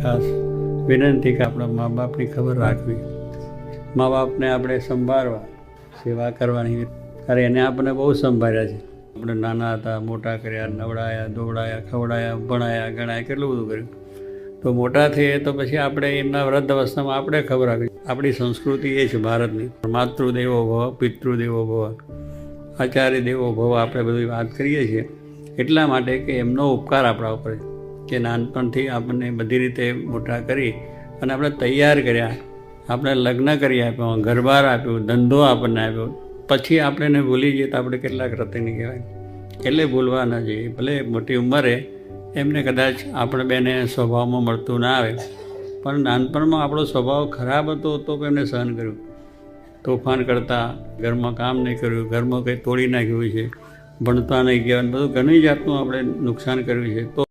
ખાસ વિનંતી કે આપણા મા બાપની ખબર રાખવી, મા બાપને આપણે સંભાળવા, સેવા કરવાની. કારણ એને આપણને બહુ સંભાળ્યા છે. આપણે નાના હતા, મોટા કર્યા, નવડાયા, ધોવડાયા, ખવડાયા, ભણાયા, ગણાયા, કેટલું બધું કર્યું. તો મોટા થઈએ તો પછી આપણે એમના વૃદ્ધ અવસ્થામાં આપણે ખબર રાખવી. આપણી સંસ્કૃતિ એ છે ભારતની, માતૃદેવો ભવ, પિતૃદેવો ભવ, આચાર્ય દેવો ભવ. આપણે બધી વાત કરીએ છીએ એટલા માટે કે એમનો ઉપકાર આપણા ઉપર કે નાનપણથી આપણને બધી રીતે મોટા કરી અને આપણે તૈયાર કર્યા, આપણે લગ્ન કરી આપ્યો, ઘરબાર આપ્યું, ધંધો આપણને આપ્યો, પછી આપણે એને ભૂલી જઈએ તો આપણે કેટલા કૃતજ્ઞ કહેવાય. એટલે ભૂલવા ન જોઈએ. ભલે મોટી ઉંમરે એમને કદાચ આપણે બેને સ્વભાવમાં મળતું ના આવે, પણ નાનપણમાં આપણો સ્વભાવ ખરાબ હતો તો એમને સહન કર્યું. તોફાન કરતા, ઘરમાં કામ નહીં કર્યું, ઘરમાં કંઈ તોડી નાખ્યું છે, ભણતા નહીં ગયા, બધું ઘણી જાતનું આપણે નુકસાન કર્યું છે. તો